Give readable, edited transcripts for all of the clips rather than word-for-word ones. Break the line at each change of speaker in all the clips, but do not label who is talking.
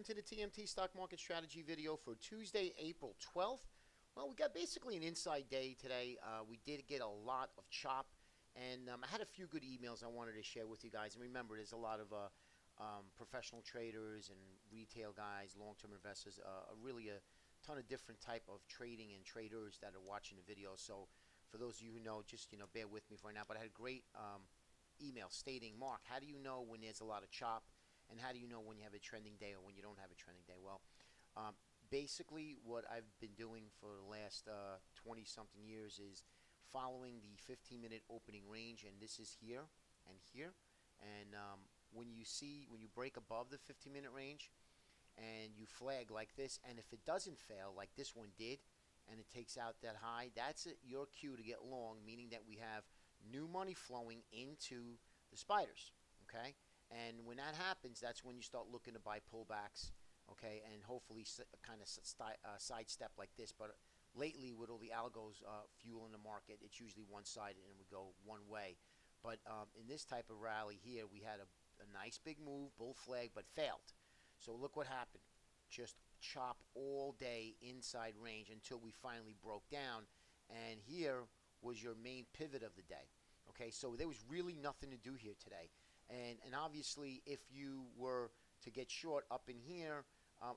welcome to the TMT Stock Market Strategy video for Tuesday, April 12th. Well, we got basically an inside day today. We did get a lot of chop, and I had a few good emails I wanted to share with you guys. And remember, there's a lot of professional traders and retail guys, long-term investors, really a ton of different type of trading and traders that are watching the video. So for those of you who know, just bear with me for now. But I had a great email stating, Mark, how do you know when there's a lot of chop? And how do you know when you have a trending day or when you don't have a trending day? Well, basically what I've been doing for the last 20-something years is following the 15-minute opening range, and this is here and here. And when you break above the 15-minute range and you flag like this, and if it doesn't fail like this one did, and it takes out that high, that's your cue to get long, meaning that we have new money flowing into the spiders, okay? And when that happens, that's when you start looking to buy pullbacks, okay, and hopefully kind of sidestep like this. But lately, with all the algos fueling the market, it's usually one-sided and we go one way. But in this type of rally here, we had a nice big move, bull flag, but failed. So look what happened. Just chop all day inside range until we finally broke down. And here was your main pivot of the day. Okay, so there was really nothing to do here today. And obviously, if you were to get short up in here,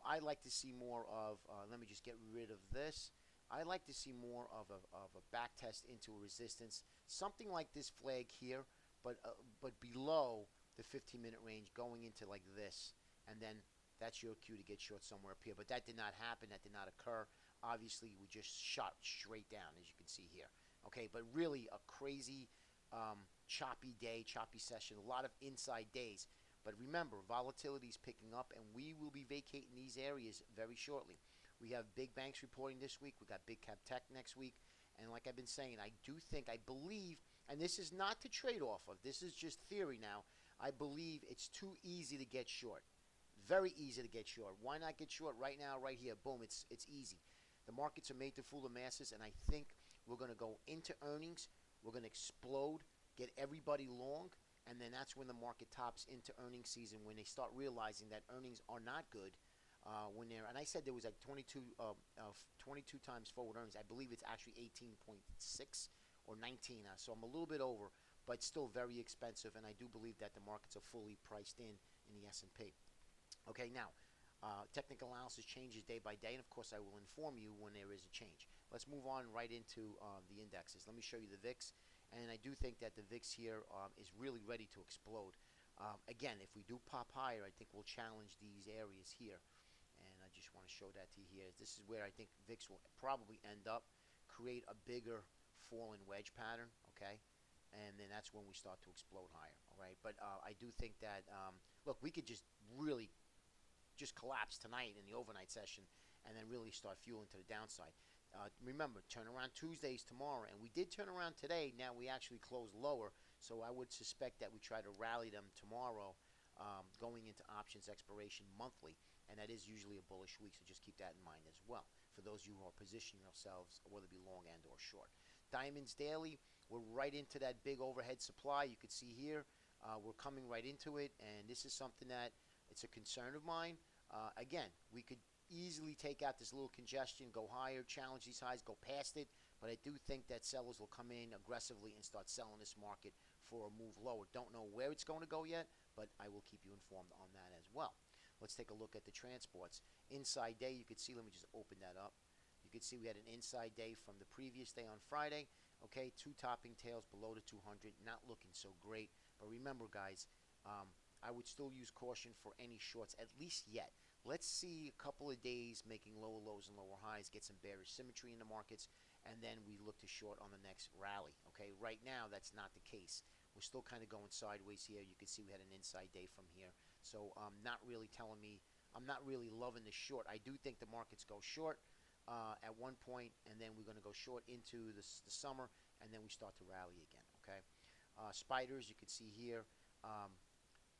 I'd like to see more of, let me just get rid of this. I'd like to see more of a back test into a resistance, something like this flag here, but below the 15-minute range, going into like this. And then that's your cue to get short somewhere up here. But that did not happen. That did not occur. Obviously, we just shot straight down, as you can see here. Okay, but really a crazy choppy day, choppy session, a lot of inside days. But remember, volatility is picking up, and we will be vacating these areas very shortly. We have big banks reporting this week. We got big cap tech next week. And like I've been saying, I believe, and this is not to trade off of, this is just theory now, I believe it's too easy to get short. Very easy to get short. Why not get short right now, right here? Boom, it's easy. The markets are made to fool the masses, and I think we're going to go into earnings. We're going to explode, get everybody long, and then that's when the market tops into earnings season, when they start realizing that earnings are not good. And I said there was like 22 times forward earnings. I believe it's actually 18.6 or 19. So I'm a little bit over, but still very expensive, and I do believe that the markets are fully priced in the S&P. Okay, now, technical analysis changes day by day, and of course I will inform you when there is a change. Let's move on right into the indexes. Let me show you the VIX, and I do think that the VIX here is really ready to explode. Again, if we do pop higher, I think we'll challenge these areas here, and I just want to show that to you here. This is where I think VIX will probably end up, create a bigger fallen wedge pattern, okay? And then that's when we start to explode higher, all right? But I do think that, look, we could just really just collapse tonight in the overnight session and then really start fueling to the downside. Remember, turn around Tuesdays tomorrow, and we did turn around today. Now we actually closed lower, so I would suspect that we try to rally them tomorrow, going into options expiration monthly, and that is usually a bullish week, so just keep that in mind as well for those of you who are positioning yourselves, whether it be long and or short. Diamonds daily, we're right into that big overhead supply. You could see here, we're coming right into it, and this is something that it's a concern of mine. Again, we could easily take out this little congestion, go higher, challenge these highs, go past it, but I do think that sellers will come in aggressively and start selling this market for a move lower. Don't know where it's going to go yet, but I will keep you informed on that as well. Let's take a look at the transports. Inside day, you could see, let me just open that up. You could see we had an inside day from the previous day on Friday. Okay, two topping tails below the 200, not looking so great. But remember, guys, I would still use caution for any shorts, at least yet. Let's see a couple of days making lower lows and lower highs, get some bearish symmetry in the markets, and then we look to short on the next rally. Okay, right now that's not the case. We're still kind of going sideways here. You can see we had an inside day from here. So not really telling me, I'm not really loving the short. I do think the markets go short at one point, and then we're going to go short into the summer, and then we start to rally again. Okay, spiders, you can see here.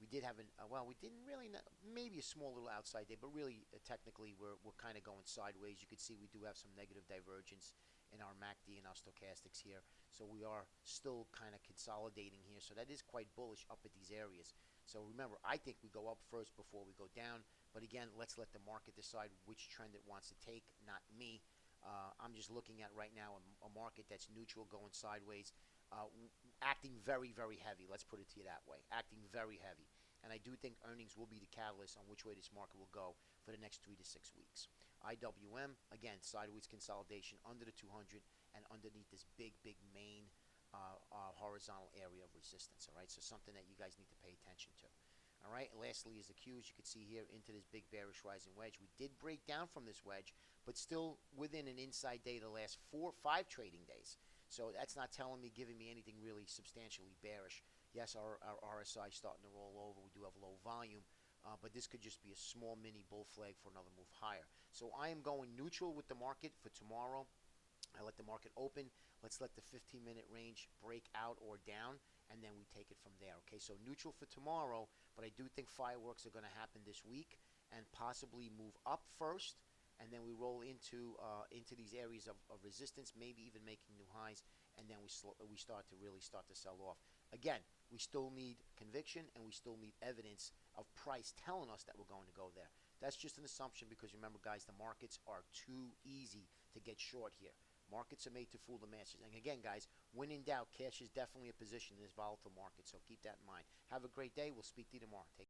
We did have well, we didn't really, maybe a small little outside day, but really, technically, we're kind of going sideways. You can see we do have some negative divergence in our MACD and our stochastics here. So we are still kind of consolidating here. So that is quite bullish up at these areas. So remember, I think we go up first before we go down. But again, let's let the market decide which trend it wants to take, not me. I'm just looking at right now a market that's neutral, going sideways, acting very, very heavy. Let's put it to you that way, acting very heavy. And I do think earnings will be the catalyst on which way this market will go for the next 3 to 6 weeks. IWM, again, sideways consolidation under the 200 and underneath this big, big main horizontal area of resistance. All right, so something that you guys need to pay attention to. All right, and lastly is the Qs. You can see here into this big bearish rising wedge. We did break down from this wedge, but still within an inside day the last 4 or 5 trading days. So that's not telling me, giving me anything really substantially bearish. Yes, our RSI is starting to roll over. We do have low volume, but this could just be a small mini bull flag for another move higher. So I am going neutral with the market for tomorrow. I let the market open. Let's let the 15-minute range break out or down, and then we take it from there. Okay, so neutral for tomorrow, but I do think fireworks are going to happen this week and possibly move up first, and then we roll into these areas of resistance, maybe even making new highs, and then we start to sell off. Again, we still need conviction, and we still need evidence of price telling us that we're going to go there. That's just an assumption because remember, guys, the markets are too easy to get short here. Markets are made to fool the masses. And again, guys, when in doubt, cash is definitely a position in this volatile market. So keep that in mind. Have a great day. We'll speak to you tomorrow. Take